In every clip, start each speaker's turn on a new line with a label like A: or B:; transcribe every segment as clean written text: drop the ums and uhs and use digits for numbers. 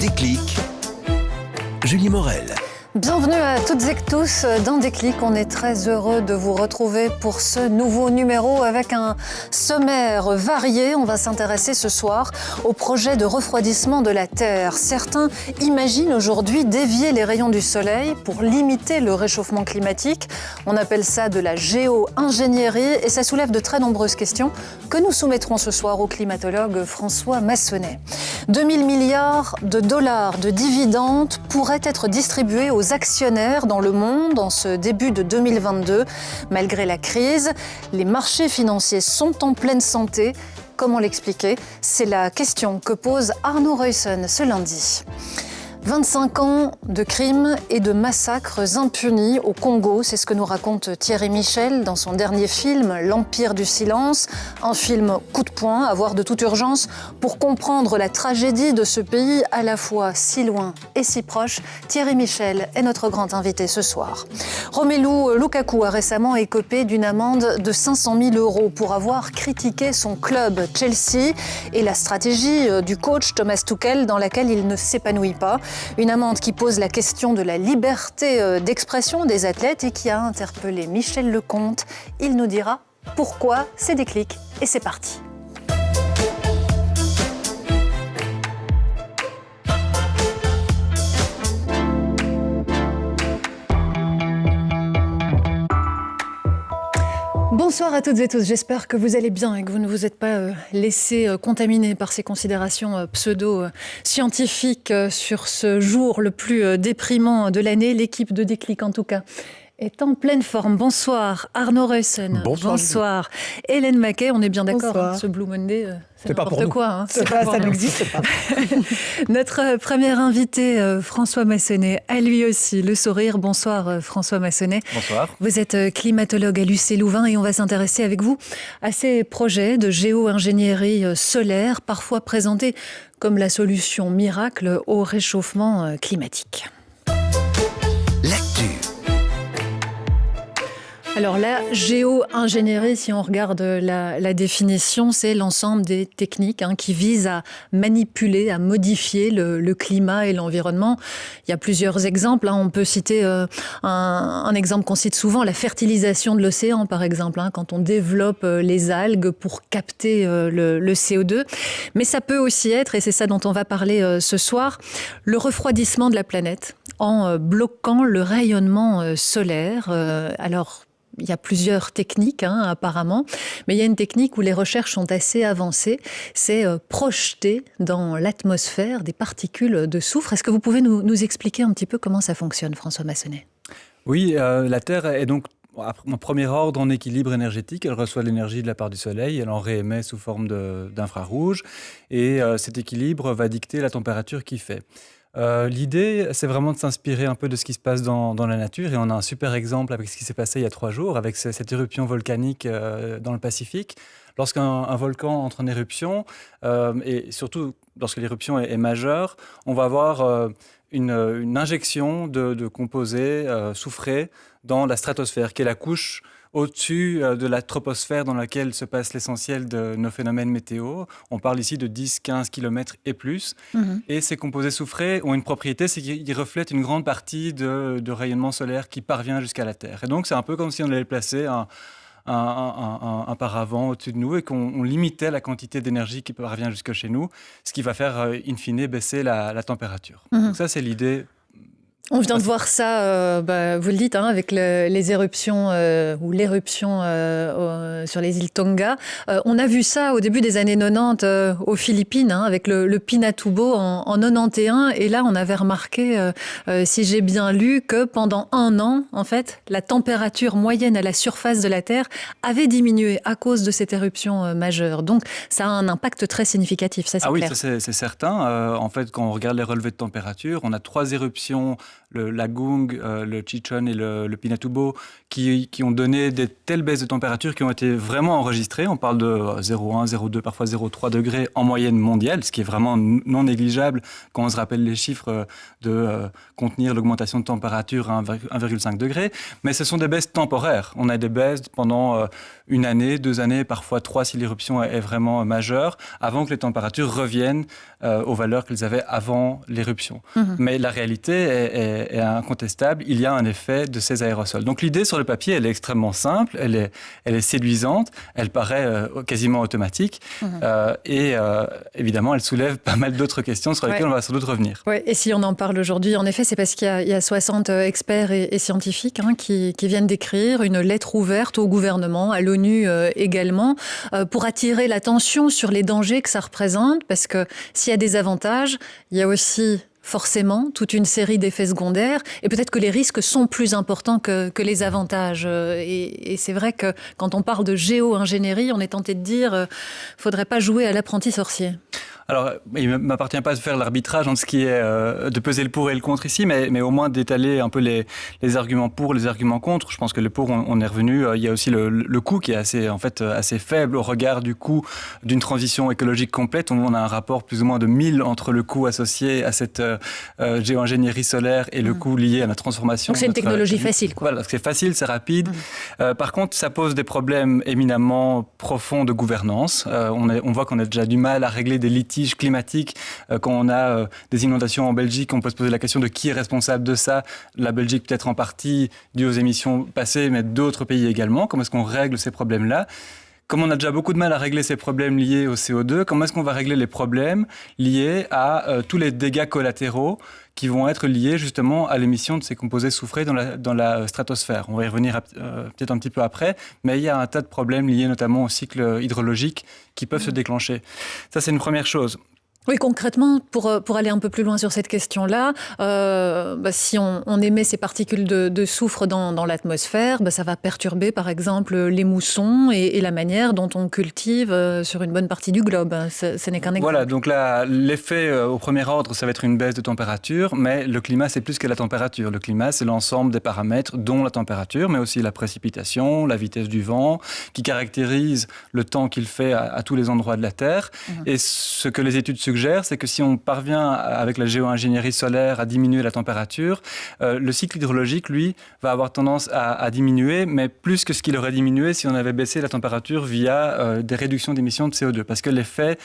A: Déclic, Julie Morel.
B: Bienvenue à toutes et tous dans Déclic. On est très heureux de vous retrouver pour ce nouveau numéro avec un sommaire varié. On va s'intéresser ce soir au projet de refroidissement de la Terre. Certains imaginent aujourd'hui dévier les rayons du soleil pour limiter le réchauffement climatique. On appelle ça de la géo-ingénierie et ça soulève de très nombreuses questions que nous soumettrons ce soir au climatologue François Massonnet. 2000 milliards de dollars de dividendes pourraient être distribués aux actionnaires dans le monde en ce début de 2022. Malgré la crise, les marchés financiers sont en pleine santé. Comment l'expliquer ? C'est la question que pose Arno Ruyssen ce lundi. 25 ans de crimes et de massacres impunis au Congo, c'est ce que nous raconte Thierry Michel dans son dernier film, L'Empire du silence, un film coup de poing à voir de toute urgence pour comprendre la tragédie de ce pays à la fois si loin et si proche. Thierry Michel est notre grand invité ce soir. Romelu Lukaku a récemment écopé d'une amende de 500 000 € pour avoir critiqué son club Chelsea et la stratégie du coach Thomas Tuchel dans laquelle il ne s'épanouit pas. Une amende qui pose la question de la liberté d'expression des athlètes et qui a interpellé Michel Lecomte. Il nous dira pourquoi c'est Déclic et c'est parti. Bonsoir à toutes et tous, j'espère que vous allez bien et que vous ne vous êtes pas laissé contaminer par ces considérations pseudo-scientifiques sur ce jour le plus déprimant de l'année. L'équipe de Déclic en tout cas est en pleine forme. Bonsoir Arno Ruyssen. Bonsoir. Hélène Maquet, on est bien d'accord, hein, ce Blue Monday, c'est n'importe quoi. Hein,
C: ça n'existe pas.
B: Notre premier invité, François Massonnet, a lui aussi le sourire. Bonsoir François Massonnet.
D: Bonsoir.
B: Vous êtes climatologue à l'UC Louvain et on va s'intéresser avec vous à ces projets de géo-ingénierie solaire, parfois présentés comme la solution miracle au réchauffement climatique.
A: L'actu.
B: Alors la géo-ingénierie, si on regarde la définition, c'est l'ensemble des techniques qui visent à manipuler, à modifier le climat et l'environnement. Il y a plusieurs exemples. On peut citer un exemple qu'on cite souvent, la fertilisation de l'océan par exemple, quand on développe les algues pour capter le CO2. Mais ça peut aussi être, et c'est ça dont on va parler ce soir, le refroidissement de la planète en bloquant le rayonnement solaire. Alors, il y a plusieurs techniques apparemment, mais il y a une technique où les recherches sont assez avancées, c'est projeter dans l'atmosphère des particules de soufre. Est-ce que vous pouvez nous expliquer un petit peu comment ça fonctionne, François Massonnet ?
D: Oui, la Terre est donc en premier ordre en équilibre énergétique. Elle reçoit de l'énergie de la part du Soleil, elle en réémet sous forme d'infrarouge, et cet équilibre va dicter la température qu'il fait. L'idée, c'est vraiment de s'inspirer un peu de ce qui se passe dans la nature. Et on a un super exemple avec ce qui s'est passé il y a 3 jours, avec cette éruption volcanique dans le Pacifique. Lorsqu'un volcan entre en éruption, et surtout lorsque l'éruption est majeure, on va avoir une injection de composés soufrés dans la stratosphère, qui est la couche au-dessus de la troposphère dans laquelle se passe l'essentiel de nos phénomènes météo. On parle ici de 10-15 km et plus. Et ces composés soufrés ont une propriété, c'est qu'ils reflètent une grande partie de rayonnement solaire qui parvient jusqu'à la Terre. Et donc, c'est un peu comme si on allait placer un paravent au-dessus de nous et qu'on limitait la quantité d'énergie qui parvient jusque chez nous, ce qui va faire, in fine, baisser la température. Donc ça, c'est l'idée.
B: On vient de voir ça, vous le dites, avec les éruptions ou l'éruption sur les îles Tonga. On a vu ça au début des années 90 aux Philippines, avec le Pinatubo en 91. Et là, on avait remarqué, si j'ai bien lu, que pendant 1 an, en fait, la température moyenne à la surface de la Terre avait diminué à cause de cette éruption majeure. Donc, ça a un impact très significatif, ça c'est clair.
D: Ah oui, ça, c'est certain. En fait, quand on regarde les relevés de température, on a 3 éruptions le Lagung, le Chichon et le Pinatubo, qui ont donné des telles baisses de température qui ont été vraiment enregistrées. On parle de 0,1, 0,2, parfois 0,3 degrés en moyenne mondiale, ce qui est vraiment non négligeable quand on se rappelle les chiffres de contenir l'augmentation de température à 1,5 degré. Mais ce sont des baisses temporaires. On a des baisses pendant une année, 2 années, parfois 3 si l'éruption est vraiment majeure, avant que les températures reviennent aux valeurs qu'elles avaient avant l'éruption. Mais la réalité est incontestable. Il y a un effet de ces aérosols. Donc l'idée sur le papier, elle est extrêmement simple, elle est séduisante, elle paraît quasiment automatique et évidemment, elle soulève pas mal d'autres questions sur lesquelles on va sans doute revenir.
B: Ouais, et si on en parle aujourd'hui, en effet, c'est parce qu'il y a 60 experts et scientifiques qui viennent d'écrire une lettre ouverte au gouvernement, à l'ONU également, pour attirer l'attention sur les dangers que ça représente, parce que s'il y a des avantages, il y a aussi forcément toute une série d'effets secondaires, et peut-être que les risques sont plus importants que les avantages. Et c'est vrai que quand on parle de géo-ingénierie, on est tenté de dire faudrait pas jouer à l'apprenti sorcier.
D: Alors, il ne m'appartient pas de faire l'arbitrage entre ce qui est de peser le pour et le contre ici, mais au moins d'étaler un peu les arguments pour, les arguments contre. Je pense que le pour, on est revenu. Il y a aussi le coût qui est assez faible au regard du coût d'une transition écologique complète. On a un rapport plus ou moins de 1000 entre le coût associé à cette géo-ingénierie solaire et le coût lié à la transformation.
B: Donc c'est une technologie facile, quoi.
D: Voilà, c'est facile, c'est rapide. Par contre, ça pose des problèmes éminemment profonds de gouvernance. On voit qu'on a déjà du mal à régler des litiges climatique. Quand on a des inondations en Belgique, on peut se poser la question de qui est responsable de ça. La Belgique peut-être en partie due aux émissions passées, mais d'autres pays également. Comment est-ce qu'on règle ces problèmes-là ? Comme on a déjà beaucoup de mal à régler ces problèmes liés au CO2, comment est-ce qu'on va régler les problèmes liés à tous les dégâts collatéraux qui vont être liés justement à l'émission de ces composés soufrés dans la stratosphère. On va y revenir peut-être un petit peu après, mais il y a un tas de problèmes liés notamment au cycle hydrologique qui peuvent se déclencher. Ça, c'est une première chose.
B: Oui, concrètement, pour aller un peu plus loin sur cette question-là, si on émet ces particules de soufre dans l'atmosphère, ça va perturber par exemple les moussons et la manière dont on cultive sur une bonne partie du globe. Ce n'est qu'un exemple.
D: Voilà, donc là, l'effet au premier ordre, ça va être une baisse de température, mais le climat, c'est plus que la température. Le climat, c'est l'ensemble des paramètres, dont la température, mais aussi la précipitation, la vitesse du vent, qui caractérise le temps qu'il fait à tous les endroits de la Terre. Et ce que les études suggèrent, c'est que si on parvient avec la géo-ingénierie solaire à diminuer la température, le cycle hydrologique, lui, va avoir tendance à diminuer, mais plus que ce qu'il aurait diminué si on avait baissé la température via des réductions d'émissions de CO2, parce que l'effet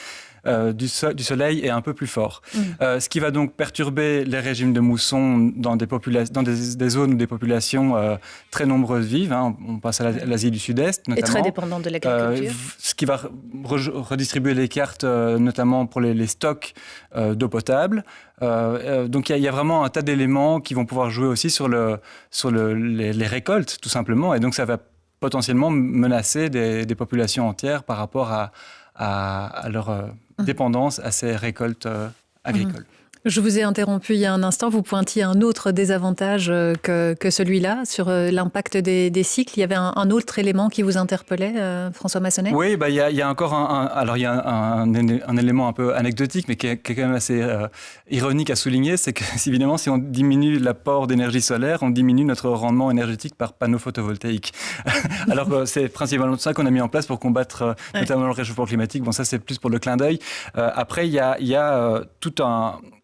D: du soleil est un peu plus fort. Ce qui va donc perturber les régimes de moussons dans des zones où des populations très nombreuses vivent. On passe à l'Asie du Sud-Est, notamment.
B: Et très dépendante de l'agriculture.
D: Ce qui va redistribuer les cartes, notamment pour les stocks d'eau potable. Donc il y a vraiment un tas d'éléments qui vont pouvoir jouer aussi sur les récoltes, tout simplement. Et donc ça va potentiellement menacer des populations entières par rapport à leur dépendance à ces récoltes agricoles.
B: Je vous ai interrompu il y a un instant, vous pointiez un autre désavantage que celui-là sur l'impact des cycles. Il y avait un autre élément qui vous interpellait, François Massonnet ?
D: Oui, il y a encore un élément un peu anecdotique, mais qui est quand même assez ironique à souligner, c'est que évidemment, si on diminue l'apport d'énergie solaire, on diminue notre rendement énergétique par panneaux photovoltaïques. Alors c'est principalement ça qu'on a mis en place pour combattre notamment le réchauffement climatique. Bon, ça c'est plus pour le clin d'œil. Après, il y a tout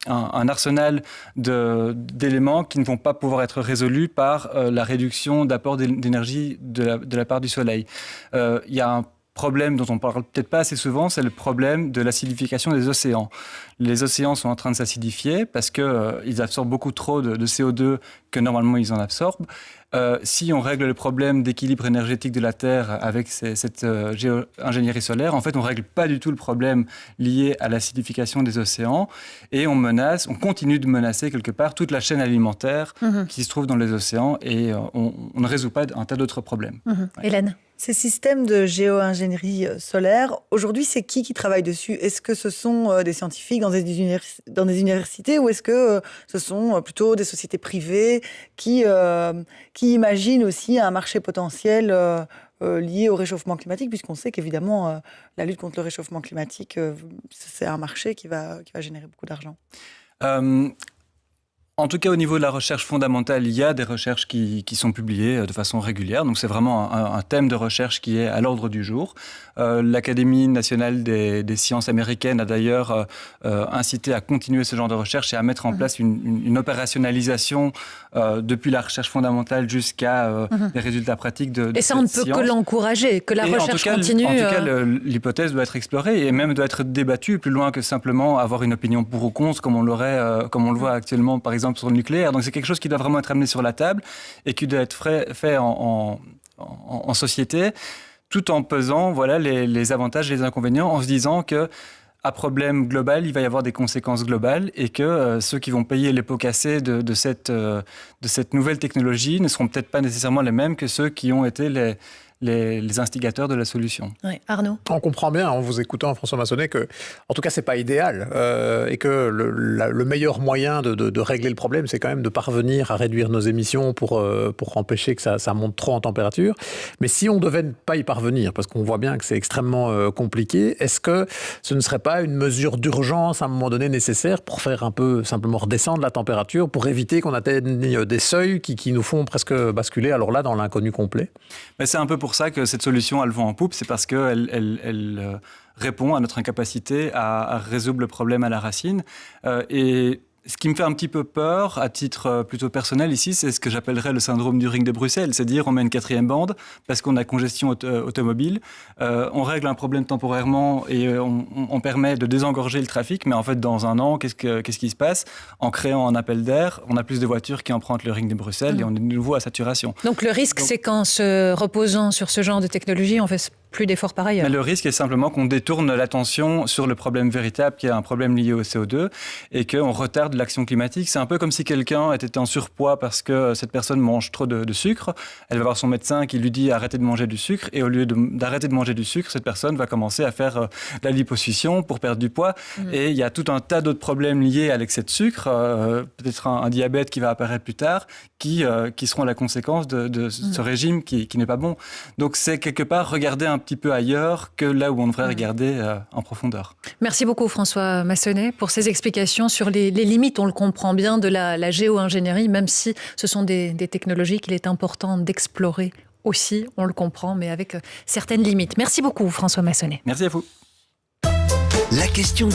D: un arsenal d'éléments qui ne vont pas pouvoir être résolus par la réduction d'apport d'énergie de la part du soleil. Il y a un problème dont on ne parle peut-être pas assez souvent, c'est le problème de l'acidification des océans. Les océans sont en train de s'acidifier parce qu'ils absorbent beaucoup trop de CO2 que normalement ils en absorbent. Si on règle le problème d'équilibre énergétique de la Terre avec cette géo-ingénierie solaire, en fait, on ne règle pas du tout le problème lié à l'acidification des océans et on continue de menacer quelque part toute la chaîne alimentaire qui se trouve dans les océans et on ne résout pas un tas d'autres problèmes.
B: Ouais. Hélène ?
C: Ces systèmes de géo-ingénierie solaire, aujourd'hui, c'est qui travaille dessus ? Est-ce que ce sont des scientifiques dans des universités ou est-ce que ce sont plutôt des sociétés privées qui imaginent aussi un marché potentiel lié au réchauffement climatique, puisqu'on sait qu'évidemment, la lutte contre le réchauffement climatique, c'est un marché qui va générer beaucoup d'argent.
D: En tout cas, au niveau de la recherche fondamentale, il y a des recherches qui sont publiées de façon régulière. Donc, c'est vraiment un thème de recherche qui est à l'ordre du jour. L'Académie nationale des sciences américaines a d'ailleurs incité à continuer ce genre de recherche et à mettre en place une opérationnalisation depuis la recherche fondamentale jusqu'à les résultats pratiques de
B: Et ça, on ne peut que l'encourager, que la recherche continue.
D: En tout cas, l'hypothèse doit être explorée et même doit être débattue plus loin que simplement avoir une opinion pour ou contre, comme on le voit actuellement, par exemple, sur le nucléaire. Donc c'est quelque chose qui doit vraiment être amené sur la table et qui doit être fait en société, tout en pesant les avantages et les inconvénients, en se disant que à problème global, il va y avoir des conséquences globales et que ceux qui vont payer les pots cassés de cette nouvelle technologie ne seront peut-être pas nécessairement les mêmes que ceux qui ont été les instigateurs de la solution.
B: Oui, Arnaud.
E: On comprend bien en vous écoutant, François Massonnet, que, en tout cas, c'est pas idéal et que le meilleur moyen de régler le problème, c'est quand même de parvenir à réduire nos émissions pour empêcher que ça monte trop en température. Mais si on devait ne pas y parvenir, parce qu'on voit bien que c'est extrêmement compliqué, est-ce que ce ne serait pas une mesure d'urgence à un moment donné nécessaire pour faire un peu simplement redescendre la température, pour éviter qu'on atteigne des seuils qui nous font presque basculer, alors là, dans l'inconnu complet?
D: Mais c'est un peu pour ça que cette solution a le vent en poupe, c'est parce qu'elle répond à notre incapacité à résoudre le problème à la racine. Et ce qui me fait un petit peu peur, à titre plutôt personnel ici, c'est ce que j'appellerais le syndrome du ring de Bruxelles. C'est-à-dire, on met une 4e bande parce qu'on a congestion automobile, on règle un problème temporairement et on permet de désengorger le trafic, mais en fait, dans un an, qu'est-ce qui se passe? En créant un appel d'air, on a plus de voitures qui empruntent le ring de Bruxelles et on est de nouveau à saturation.
B: Donc le risque, c'est qu'en se reposant sur ce genre de technologie, on fait plus d'efforts par ailleurs.
D: Mais le risque est simplement qu'on détourne l'attention sur le problème véritable, qui est un problème lié au CO2, et qu'on retarde l'action climatique. C'est un peu comme si quelqu'un était en surpoids parce que cette personne mange trop de sucre. Elle va voir son médecin qui lui dit arrêtez de manger du sucre, et au lieu d'arrêter de manger du sucre, cette personne va commencer à faire de la liposuction pour perdre du poids. Et il y a tout un tas d'autres problèmes liés à l'excès de sucre, peut-être un diabète qui va apparaître plus tard, qui seront la conséquence de ce régime qui n'est pas bon. Donc c'est quelque part regarder un petit peu ailleurs que là où on devrait regarder en profondeur.
B: Merci beaucoup François Massonnet pour ces explications sur les limites, on le comprend bien, de la géo-ingénierie, même si ce sont des technologies qu'il est important d'explorer aussi, on le comprend, mais avec certaines limites. Merci beaucoup François Massonnet.
D: Merci à vous.
A: La question